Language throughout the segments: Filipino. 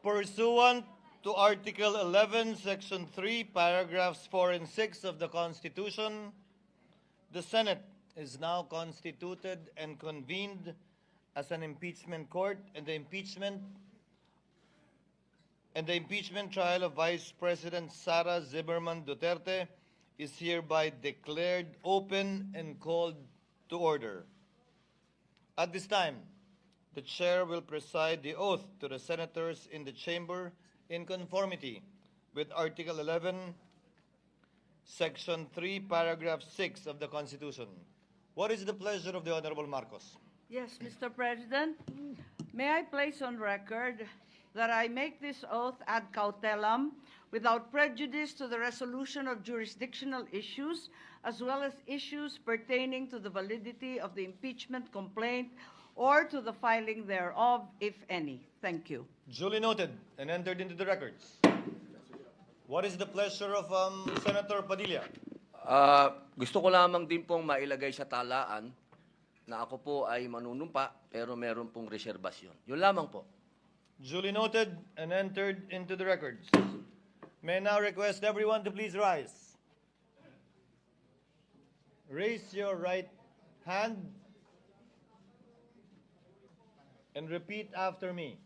Pursuant to Article 11, Section 3, paragraphs 4 and 6 of the Constitution, the Senate is now constituted and convened as an impeachment court, and the impeachment trial of Vice President Sara Zimmerman Duterte is hereby declared open and called to order. At this time, the chair will preside the oath to the senators in the chamber in conformity with Article 11, Section 3, Paragraph 6 of the Constitution. What is the pleasure of the Honorable Marcos? Yes, Mr. President, may I place on record that I make this oath ad cautelam without prejudice to the resolution of jurisdictional issues as well as issues pertaining to the validity of the impeachment complaint or to the filing thereof, if any. Thank you. Duly noted and entered into the records. What is the pleasure of Senator Padilla? Gusto ko lamang din pong mailagay sa talaan na ako po ay manunumpa pero meron pong reserbasyon. Yun lamang po. Duly noted and entered into the records. May I now request everyone to please rise. Raise your right hand and repeat after me.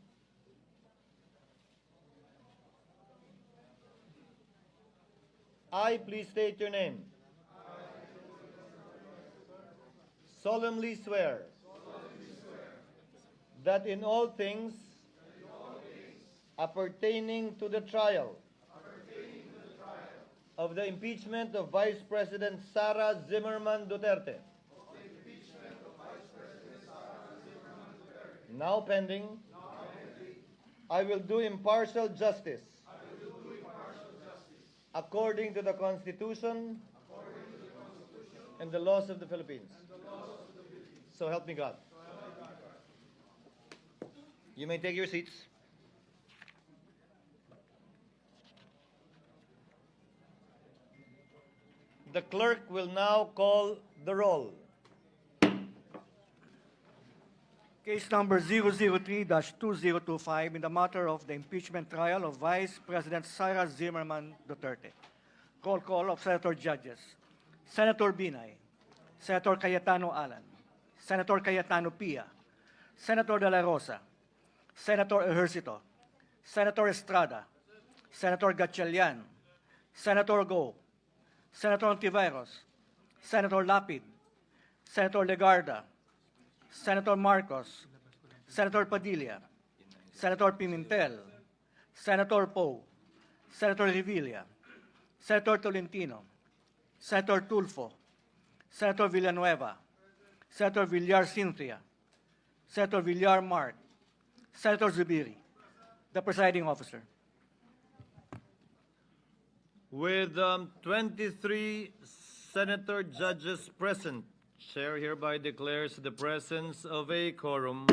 I, please state your name. Solemnly swear that in all things appertaining to the trial of the impeachment of Vice President Sara Zimmerman Duterte, now pending, I will do impartial justice according to the Constitution and the laws of the Philippines. So help me God. You may take your seats. The clerk will now call the roll. Case number 003-2025 in the matter of the impeachment trial of Vice President Sara Zimmerman Duterte. Roll call of Senator Judges. Senator Binay, Senator Cayetano Alan, Senator Cayetano Pia, Senator De La Rosa, Senator Ejercito, Senator Estrada, Senator Gatchalian, Senator Go, Senator Ontiveros, Senator Lapid, Senator Legarda, Senator Marcos, Senator Padilla, Senator Pimentel, Senator Poe, Senator Revilla, Senator Tolentino, Senator Tulfo, Senator Villanueva, Senator Villar Cynthia, Senator Villar Mark, Senator Zubiri, the presiding officer. With 23 senator judges present, Chair hereby declares the presence of a quorum.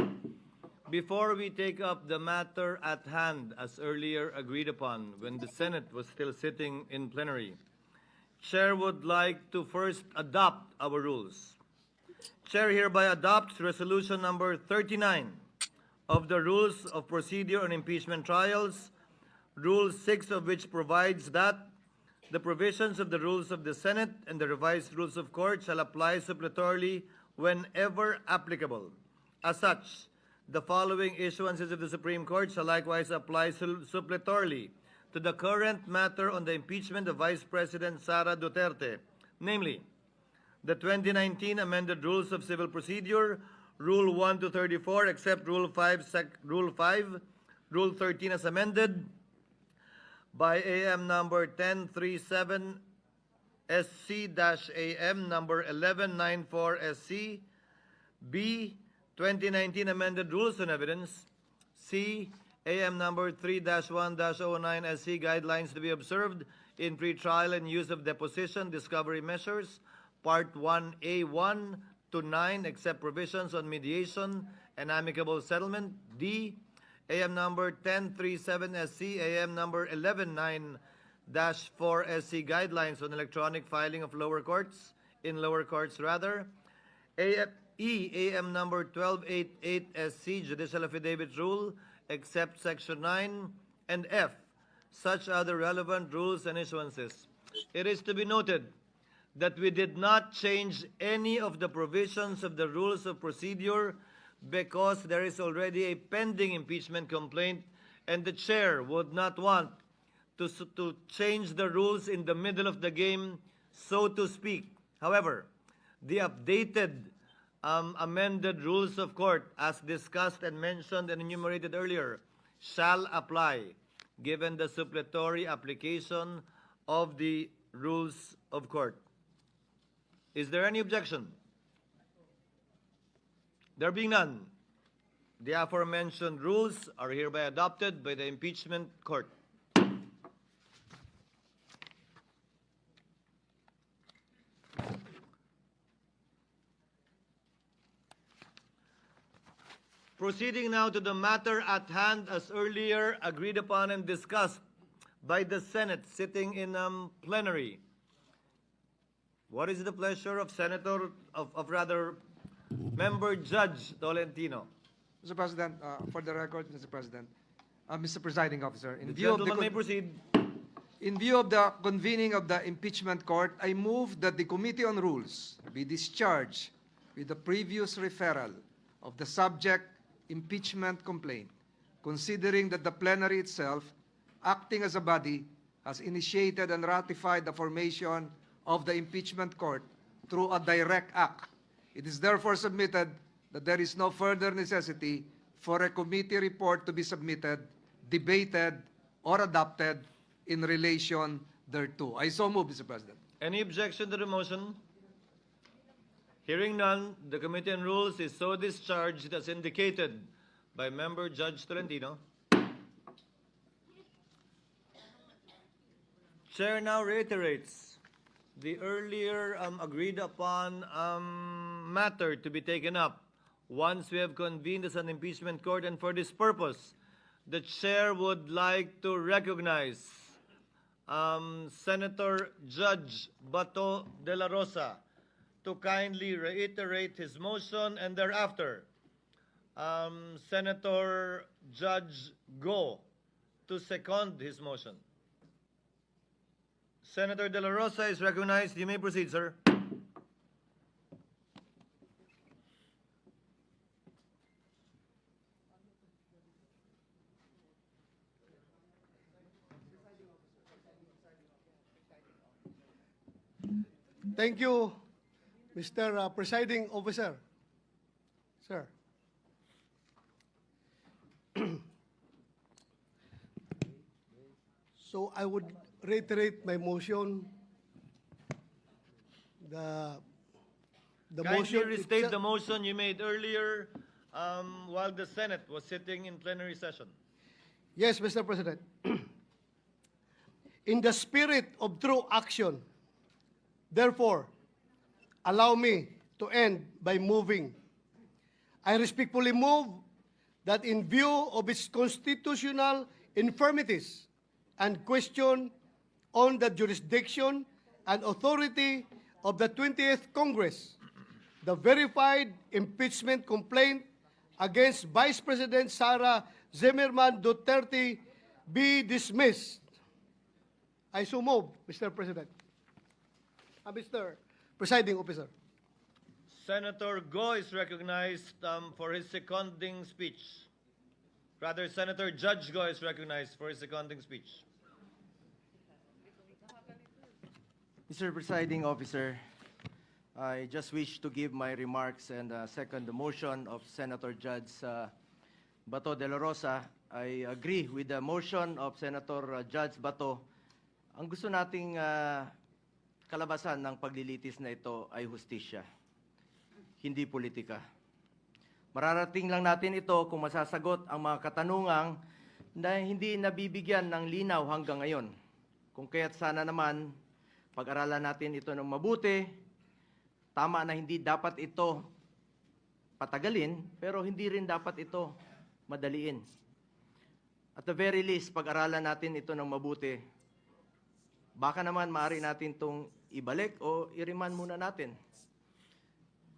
Before we take up the matter at hand as earlier agreed upon when the Senate was still sitting in plenary, Chair would like to first adopt our rules. Chair hereby adopts Resolution number 39 of the Rules of Procedure on Impeachment Trials, Rule 6 of which provides that the provisions of the rules of the Senate and the revised rules of court shall apply suppletorily whenever applicable. As such, the following issuances of the Supreme Court shall likewise apply suppletorily to the current matter on the impeachment of Vice President Sara Duterte, namely, the 2019 amended Rules of Civil Procedure, Rule 1 to 34, except Rule 5, Rule 13 as amended, by AM number 1037 SC-AM number 1194 SC, B, 2019 amended Rules on Evidence, C, AM number 3-1-09 SC, guidelines to be observed in pre-trial and use of deposition discovery measures, Part 1A1 to 9, except provisions on mediation and amicable settlement, D, AM number 1037 SC, AM number 119-4 SC, guidelines on electronic filing of lower courts, in lower courts rather, AM number 1288 SC, judicial affidavit rule, except Section 9 and F, such are the relevant rules and issuances. It is to be noted that we did not change any of the provisions of the rules of procedure because there is already a pending impeachment complaint, and the chair would not want to change the rules in the middle of the game, so to speak. However, the updated amended rules of court, as discussed and mentioned and enumerated earlier, shall apply given the suppletory application of the rules of court. Is there any objection? There being none, the aforementioned rules are hereby adopted by the impeachment court. Proceeding now to the matter at hand, as earlier agreed upon and discussed by the Senate sitting in plenary. What is the pleasure of Member Judge Tolentino? Mr. President, for the record, Mr. President, Mr. Presiding Officer, in view Gentleman may proceed. in view of the convening of the impeachment court, I move that the Committee on Rules be discharged with the previous referral of the subject impeachment complaint, considering that the plenary itself, acting as a body, has initiated and ratified the formation of the impeachment court through a direct act. It is therefore submitted that there is no further necessity for a committee report to be submitted, debated, or adopted in relation thereto. I so move, Mr. President. Any objection to the motion? Hearing none, the Committee on Rules is so discharged as indicated by Member Judge Tolentino. Chair now reiterates the earlier agreed upon matter to be taken up once we have convened as an impeachment court, and for this purpose, the chair would like to recognize Senator Judge Bato de la Rosa to kindly reiterate his motion, and thereafter, Senator Judge Go to second his motion. Senator De La Rosa is recognized. You may proceed, sir. Thank you, Mr. Presiding Officer. Sir. So I would reiterate my motion. The Kindly motion restate itself- the motion you made earlier while the Senate was sitting in plenary session. Yes, Mr. President. In the spirit of true action, therefore, allow me to end by moving. I respectfully move that in view of its constitutional infirmities and question on the jurisdiction and authority of the 20th Congress, the verified impeachment complaint against Vice President Sara Zimmerman Duterte be dismissed. I so move, Mr. President. Mr. Presiding Officer. Senator Go is recognized for his seconding speech. Rather, Senator Judge Go is recognized for his seconding speech. Mr. Presiding Officer, I just wish to give my remarks and second the motion of Senator Judge Bato de la Rosa. I agree with the motion of Senator Judge Bato. Ang gusto nating kalabasan ng paglilitis na ito ay hustisya, hindi politika. Mararating lang natin ito kung masasagot ang mga katanungang na hindi nabibigyan ng linaw hanggang ngayon. Kung kaya't sana naman, pag-aralan natin ito ng mabuti. Tama na hindi dapat ito patagalin, pero hindi rin dapat ito madaliin. At the very least, pag-aralan natin ito ng mabuti. Baka naman maaari natin itong ibalik o i-remand muna natin.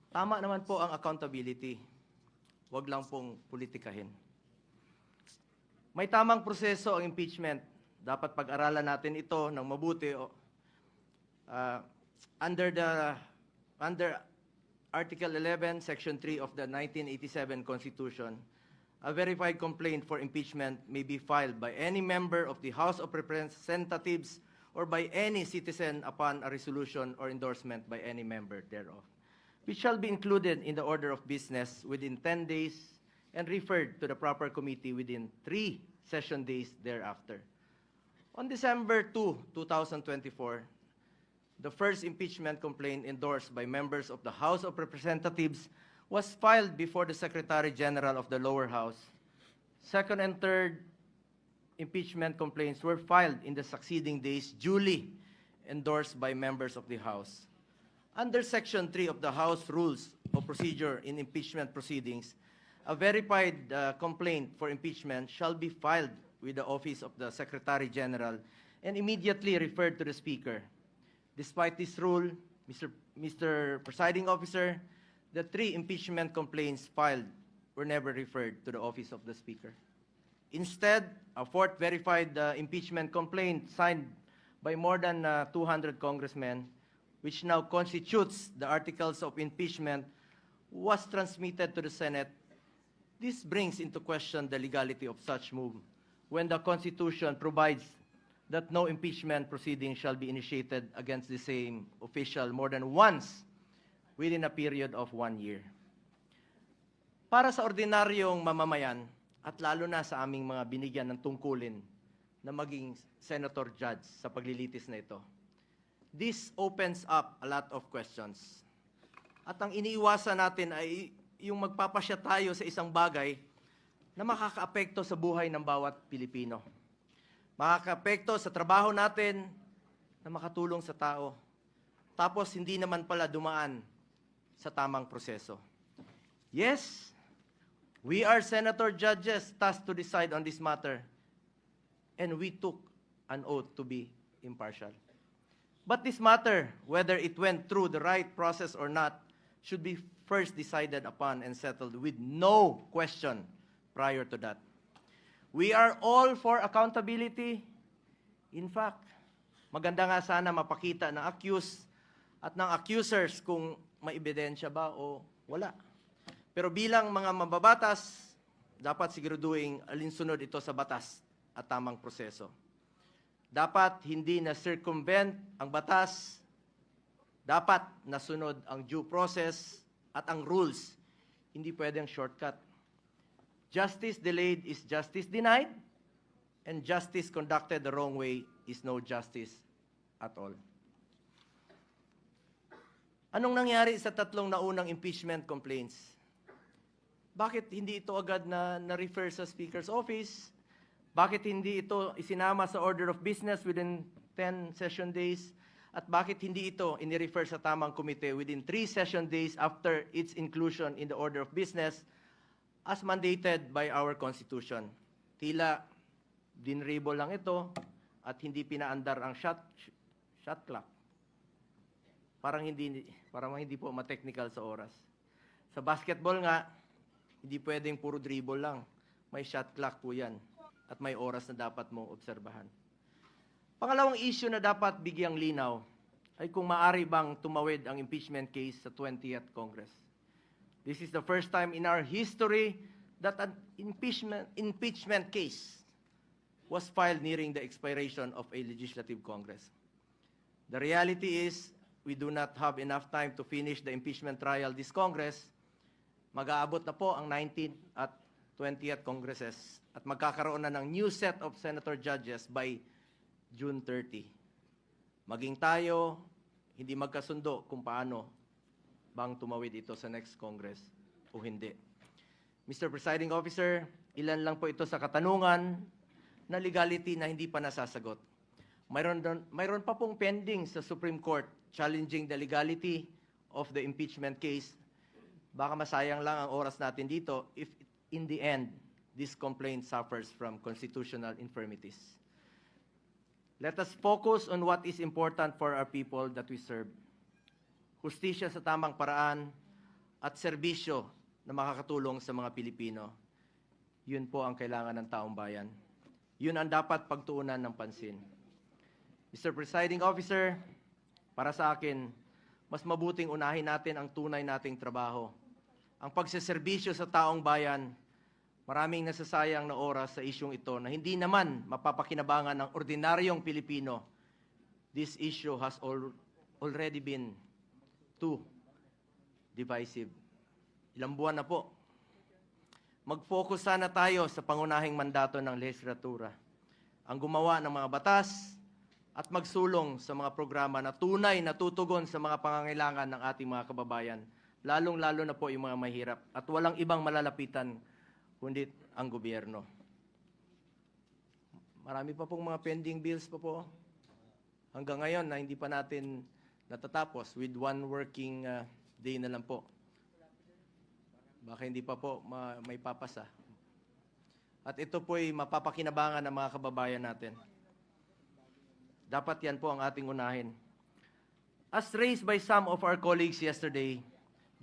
Tama naman po ang accountability. Huwag lang pong politikahin. May tamang proseso ang impeachment. Dapat pag-aralan natin ito ng mabuti. Under Article 11, Section 3 of the 1987 Constitution, a verified complaint for impeachment may be filed by any member of the House of Representatives or by any citizen upon a resolution or endorsement by any member thereof, which shall be included in the order of business within 10 days and referred to the proper committee within 3 session days thereafter. On December 2, 2024, the first impeachment complaint endorsed by members of the House of Representatives was filed before the Secretary General of the lower house. Second and third impeachment complaints were filed in the succeeding days, duly endorsed by members of the House. Under Section 3 of the House Rules of Procedure in Impeachment Proceedings, a verified complaint for impeachment shall be filed with the Office of the Secretary General and immediately referred to the Speaker. Despite this rule, Mr. Presiding Officer, the 3 impeachment complaints filed were never referred to the Office of the Speaker. Instead, a 4th verified impeachment complaint signed by more than 200 congressmen, which now constitutes the articles of impeachment, was transmitted to the Senate. This brings into question the legality of such move when the Constitution provides that no impeachment proceeding shall be initiated against the same official more than once within a period of 1 year. Para sa ordinaryong mamamayan, at lalo na sa aming mga binigyan ng tungkulin na maging senator judge sa paglilitis na ito, this opens up a lot of questions. At ang iniiwasan natin ay yung magpapasya tayo sa isang bagay na makakaapekto sa buhay ng bawat Pilipino. Makakaapekto sa trabaho natin na makatulong sa tao. Tapos hindi naman pala dumaan sa tamang proseso. Yes, we are senator judges tasked to decide on this matter, and we took an oath to be impartial. But this matter, whether it went through the right process or not, should be first decided upon and settled with no question prior to that. We are all for accountability. In fact, maganda nga sana mapakita ng accused at ng accusers kung may ebidensya ba o wala. Pero bilang mga mababatas, dapat siguraduhin alinsunod ito sa batas at tamang proseso. Dapat hindi na circumvent ang batas, dapat nasunod ang due process at ang rules. Hindi pwedeng shortcut. Justice delayed is justice denied, and justice conducted the wrong way is no justice at all. Anong nangyari sa 3 naunang impeachment complaints? Bakit hindi ito agad na-refer sa Speaker's Office? Bakit hindi ito isinama sa order of business within 10 session days? At bakit hindi ito inirefer sa tamang komite within 3 session days after its inclusion in the order of business as mandated by our Constitution? Tila dinribble lang ito at hindi pinaandar ang shot clock. Parang hindi po ma-technical sa oras. Sa basketball nga, hindi pwedeng puro dribble lang. May shot clock po yan. At may oras na dapat mong obserbahan. Pangalawang issue na dapat bigyang linaw ay kung maaari bang tumawid ang impeachment case sa 20th Congress. This is the first time in our history that an impeachment case was filed nearing the expiration of a legislative Congress. The reality is, we do not have enough time to finish the impeachment trial this Congress. Mag-aabot na po ang 19th at 20th Congresses at magkakaroon na ng new set of senator judges by June 30. Maging tayo, hindi magkasundo kung paano bang tumawid ito sa next Congress o hindi. Mr. Presiding Officer, ilan lang po ito sa katanungan na legality na hindi pa nasasagot. Mayroon pa pong pending sa Supreme Court challenging the legality of the impeachment case. Baka masayang lang ang oras natin dito if in the end, this complaint suffers from constitutional infirmities. Let us focus on what is important for our people that we serve. Hustisya sa tamang paraan at serbisyo na makakatulong sa mga Pilipino. Yun po ang kailangan ng taong bayan. Yun ang dapat pagtuunan ng pansin. Mr. Presiding Officer, para sa akin, mas mabuting unahin natin ang tunay nating trabaho. Ang pagseserbisyo sa taong bayan, maraming nasasayang na oras sa isyong ito na hindi naman mapapakinabangan ng ordinaryong Pilipino. This issue has already been too divisive. Ilang buwan na po. Mag-focus sana tayo sa pangunahing mandato ng lehislatura. Ang gumawa ng mga batas at magsulong sa mga programa na tunay na tutugon sa mga pangangailangan ng ating mga kababayan, lalong-lalo na po yung mga mahirap at walang ibang malalapitan kundi ang gobyerno. Marami pa pong mga pending bills pa po hanggang ngayon na hindi pa natin natatapos with one working day na lang po. Baka hindi pa po may papasa. At ito po'y mapapakinabangan ng mga kababayan natin. Dapat yan po ang ating unahin. As raised by some of our colleagues yesterday,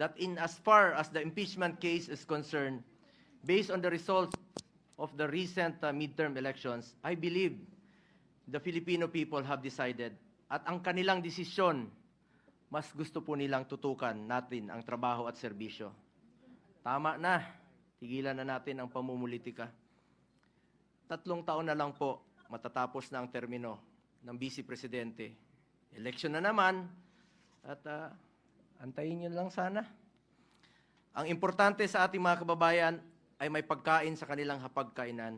that in as far as the impeachment case is concerned, based on the results of the recent midterm elections, I believe the Filipino people have decided at ang kanilang desisyon, mas gusto po nilang tutukan natin ang trabaho at serbisyo. Tama na, tigilan na natin ang pamumulitika. 3 taon na lang po, matatapos na ang termino ng Vice Presidente. Election na naman, at antayin nyo lang sana. Ang importante sa ating mga kababayan ay may pagkain sa kanilang hapagkainan.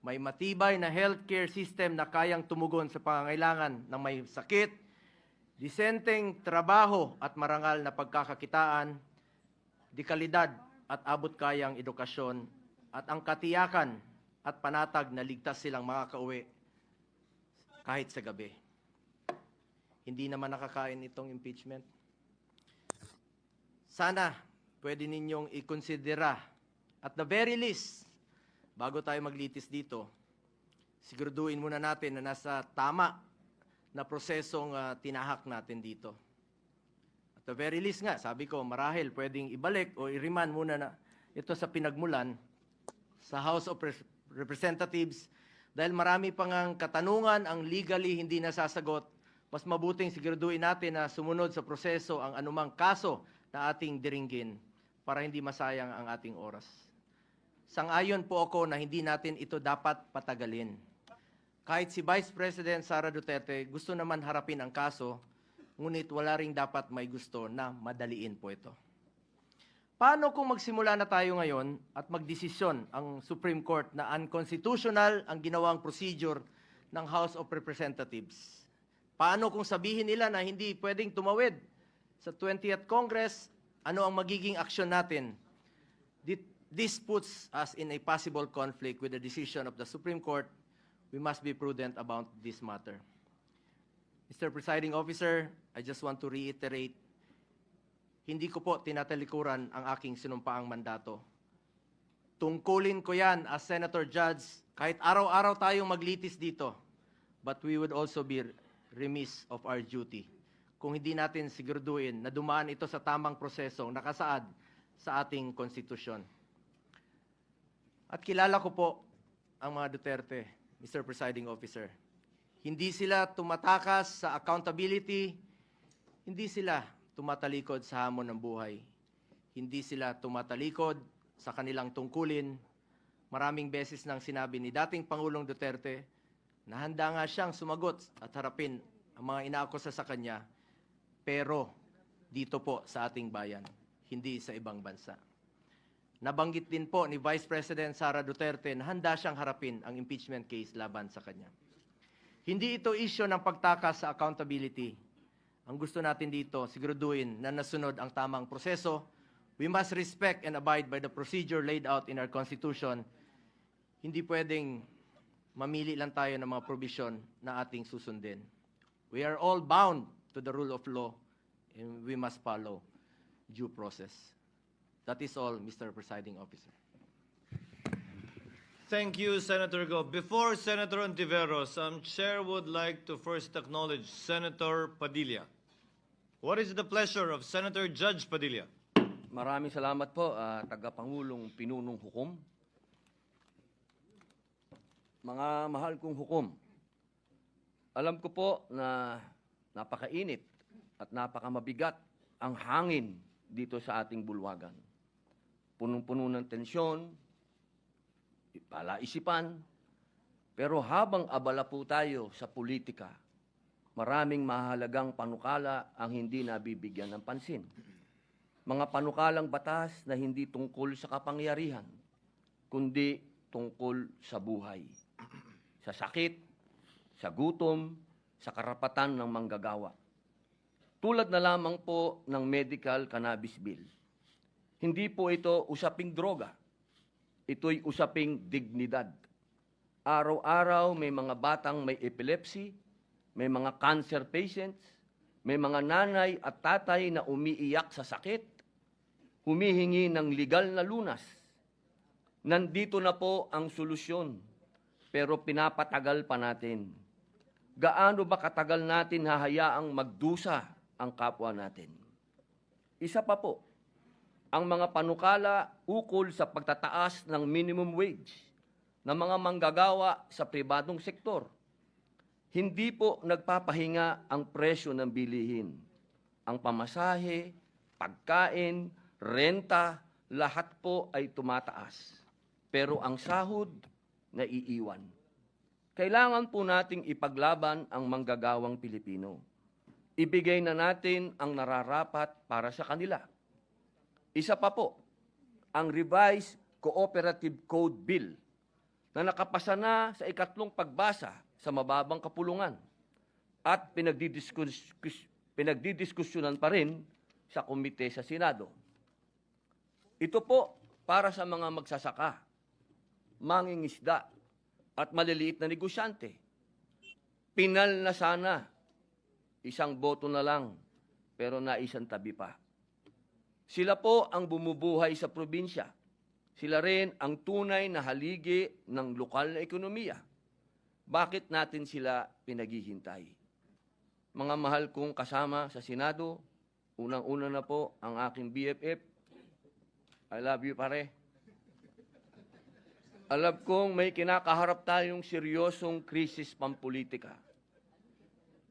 May matibay na healthcare system na kayang tumugon sa pangangailangan ng may sakit, disenteng trabaho at marangal na pagkakakitaan, di kalidad at abot kayang edukasyon, at ang katiyakan at panatag na ligtas silang makakauwi kahit sa gabi. Hindi naman nakakain itong impeachment. Sana pwede ninyong ikonsidera at the very least, bago tayo maglitis dito, siguraduhin muna natin na nasa tama na prosesong tinahak natin dito. At the very least nga, sabi ko, marahil pwedeng ibalik o i-remand muna na ito sa pinagmulan sa House of Representatives dahil marami pang ang katanungan ang legally hindi nasasagot. Mas mabuting siguraduhin natin na sumunod sa proseso ang anumang kaso na ating diringgin para hindi masayang ang ating oras. Sang-ayon po ako na hindi natin ito dapat patagalin. Kahit si Vice President Sara Duterte gusto naman harapin ang kaso, ngunit wala ring dapat may gusto na madaliin po ito. Paano kung magsimula na tayo ngayon at magdesisyon ang Supreme Court na unconstitutional ang ginawang procedure ng House of Representatives? Paano kung sabihin nila na hindi pwedeng tumawid sa 20th Congress? Ano ang magiging aksyon natin? This puts us in a possible conflict with the decision of the Supreme Court. We must be prudent about this matter. Mr. Presiding Officer, I just want to reiterate, hindi ko po tinatalikuran ang aking sinumpaang mandato. Tungkulin ko yan as Senator Judge, kahit araw-araw tayong maglitis dito, but we would also be remiss of our duty kung hindi natin siguraduhin na dumaan ito sa tamang prosesong nakasaad sa ating konstitusyon. At kilala ko po ang mga Duterte, Mr. Presiding Officer. Hindi sila tumatakas sa accountability, hindi sila tumatalikod sa hamon ng buhay. Hindi sila tumatalikod sa kanilang tungkulin. Maraming beses nang sinabi ni dating Pangulong Duterte na handa nga siyang sumagot at harapin ang mga inaakusa sa kanya, pero dito po sa ating bayan, hindi sa ibang bansa. Nabanggit din po ni Vice President Sara Duterte na handa siyang harapin ang impeachment case laban sa kanya. Hindi ito issue ng pagtakas sa accountability. Ang gusto natin dito, siguraduhin na nasunod ang tamang proseso. We must respect and abide by the procedure laid out in our Constitution. Hindi pwedeng mamili lang tayo ng mga provision na ating susundin. We are all bound to the rule of law and we must follow due process. That is all, Mr. Presiding Officer. Thank you, Senator Go. Before Senator Ontiveros, Chair would like to first acknowledge Senator Padilla. What is the pleasure of Senator Judge Padilla? Maraming salamat po, Tagapangulong Pinunong Hukom. mga mahal kong hukom, alam ko po na napakainit at napakamabigat ang hangin dito sa ating bulwagan. Punong-puno ng tensyon, palaisipan, pero habang abala po tayo sa politika, maraming mahalagang panukala ang hindi nabibigyan ng pansin. Mga panukalang batas na hindi tungkol sa kapangyarihan, kundi tungkol sa buhay, sa sakit, sa gutom, sa karapatan ng manggagawa. Tulad na lamang po ng medical cannabis bill. Hindi po ito usaping droga. Ito'y usaping dignidad. Araw-araw may mga batang may epilepsy, may mga cancer patients, may mga nanay at tatay na umiiyak sa sakit, humihingi ng legal na lunas. Nandito na po ang solusyon, pero pinapatagal pa natin. Gaano ba katagal natin hahayaang magdusa ang kapwa natin? Isa pa po, ang mga panukala ukol sa pagtataas ng minimum wage ng mga manggagawa sa pribadong sektor. Hindi po nagpapahinga ang presyo ng bilihin. Ang pamasahe, pagkain, renta, lahat po ay tumataas. Pero ang sahod, naiiwan. Kailangan po nating ipaglaban ang manggagawang Pilipino. Ibigay na natin ang nararapat para sa kanila. Isa pa po, ang Revised Cooperative Code Bill na nakapasa na sa ikatlong pagbasa sa mababang kapulungan at pinagdidiskusyonan pa rin sa komite sa Senado. Ito po para sa mga magsasaka, mangingisda at maliliit na negosyante. Pinal na sana, isang boto na lang, pero naisang tabi pa. Sila po ang bumubuhay sa probinsya. Sila rin ang tunay na haligi ng lokal na ekonomiya. Bakit natin sila pinaghihintay? Mga mahal kong kasama sa Senado, unang-una na po ang aking BFF. I love you, pare. Alam kong may kinakaharap tayong seryosong krisis pampolitika.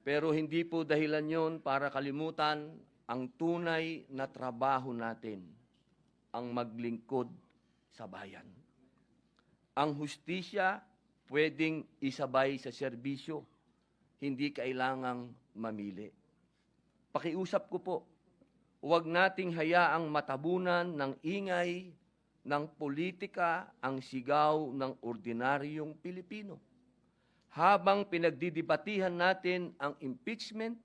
Pero hindi po dahilan yon para kalimutan ang tunay na trabaho natin, ang maglingkod sa bayan. Ang hustisya pwedeng isabay sa serbisyo, hindi kailangang mamili. Pakiusap ko po, huwag nating hayaang matabunan ng ingay ng politika ang sigaw ng ordinaryong Pilipino. Habang pinagdidibatihan natin ang impeachment,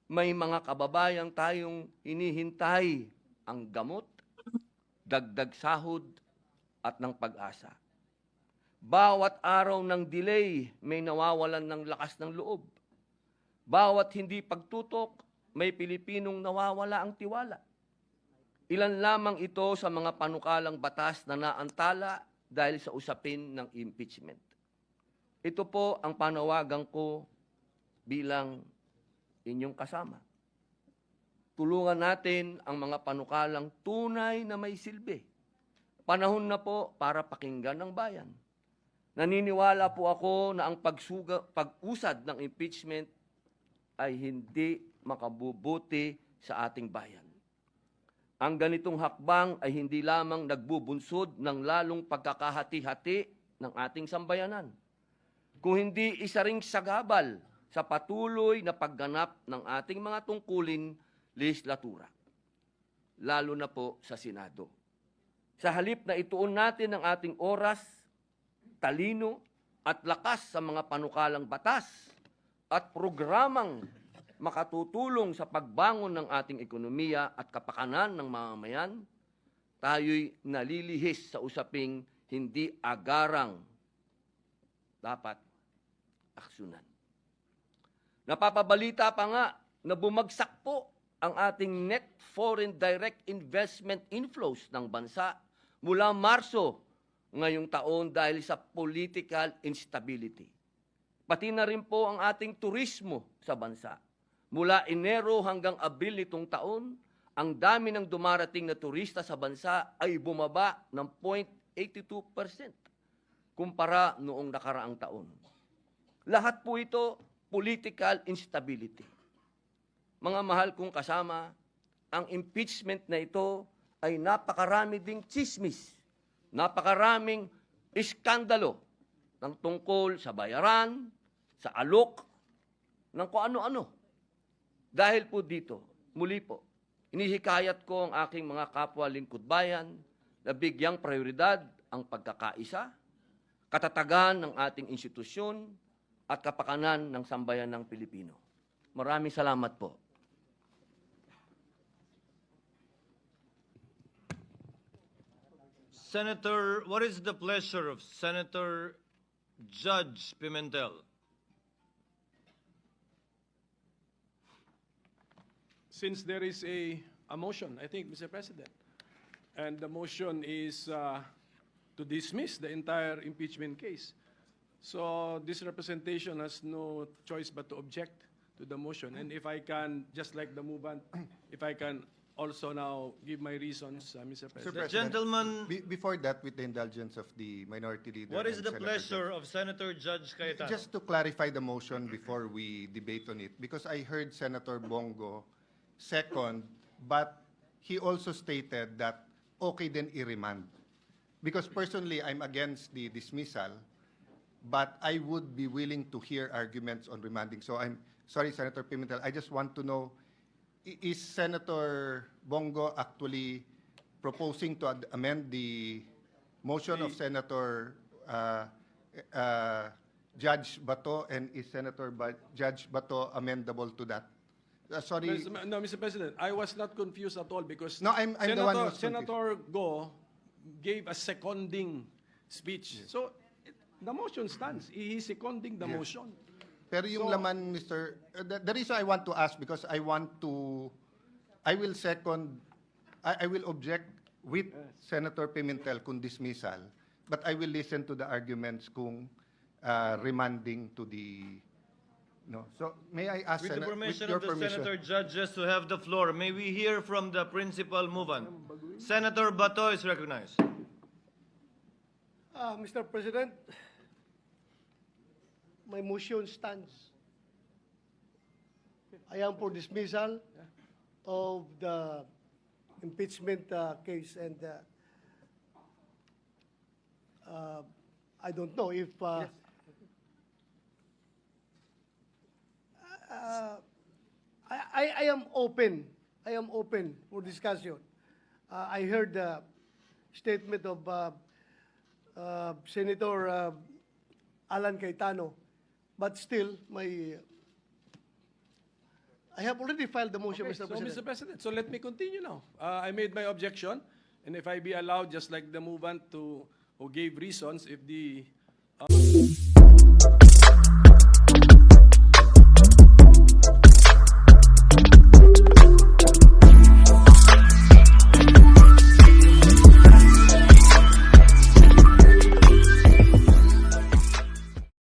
may mga kababayang tayong hinihintay ang gamot, dagdag sahod at ng pag-asa. Bawat araw ng delay, may nawawalan ng lakas ng loob. Bawat hindi pagtutok, may Pilipinong nawawala ang tiwala. Ilan lamang ito sa mga panukalang batas na naantala dahil sa usapin ng impeachment. Ito po ang panawagan ko bilang inyong kasama. Tulungan natin ang mga panukalang tunay na may silbi. Panahon na po para pakinggan ng bayan. Naniniwala po ako na ang pag-usad ng impeachment ay hindi makabubuti sa ating bayan. Ang ganitong hakbang ay hindi lamang nagbubunsod ng lalong pagkakahati-hati ng ating sambayanan, kung hindi isa ring sagabal sa patuloy na pagganap ng ating mga tungkulin legislatura, lalo na po sa Senado. Sa halip na ituon natin ang ating oras, talino at lakas sa mga panukalang batas at programang makatutulong sa pagbangon ng ating ekonomiya at kapakanan ng mamamayan, tayo'y nalilihis sa usaping hindi agarang dapat aksyonan. Napapabalita pa nga na bumagsak po ang ating net foreign direct investment inflows ng bansa mula Marso ngayong taon dahil sa political instability. Pati na rin po ang ating turismo sa bansa. Mula Enero hanggang Abril nitong taon, ang dami ng dumarating na turista sa bansa ay bumaba ng 0.82%. kumpara noong nakaraang taon. Lahat po ito, political instability. Mga mahal kong kasama, ang impeachment na ito ay napakarami ding chismis, napakaraming iskandalo ng tungkol sa bayaran, sa alok, ng kung ano-ano. Dahil po dito, muli po, inihikayat ko ang aking mga kapwa lingkod bayan na bigyang prioridad ang pagkakaisa, katatagan ng ating institusyon, at kapakanan ng sambayan ng Pilipino. Maraming salamat po. Senator, what is the pleasure of Senator Judge Pimentel? Since there is a motion, I think, Mr. President, and the motion is to dismiss the entire impeachment case. So this representation has no choice but to object to the motion. And if I can, just like the movement, if I can also now give my reasons, Mr. President. The gentleman, Before that, with the indulgence of the minority leader. what is and the Senator pleasure of Senator Judge Cayetano? Just to clarify the motion before we debate on it, because I heard Senator Bongo second, but he also stated that okay then i-remand. Because personally, I'm against the dismissal, but I would be willing to hear arguments on remanding. So I'm sorry, Senator Pimentel, I just want to know, is Senator Bongo actually proposing to amend the motion of Senator Judge Bato, and is Judge Bato amendable to that? Sorry. No, Mr. President, I was not confused at all because No, I'm the one who's confused. Senator Go gave a seconding speech. So the motion stands. He is seconding the motion. Pero yung So- laman, Mr. The reason I want to ask, because I will second, I will object with Senator Pimentel kung dismissal, but I will listen to the arguments kung remanding to the, no. So may I ask, With the with permission your of the permission. Senator Judges to have the floor, may we hear from the principal movement? Senator Bato is recognized. Mr. President, my motion stands. I am for dismissal of the impeachment case, and I don't know if I am open. I am open for discussion. I heard the statement of Senator Alan Cayetano, but still, I have already filed the motion, Okay, Mr. so, President. Mr. President, so let me continue now. I made my objection, and if I be allowed, just like the movement who gave reasons, if the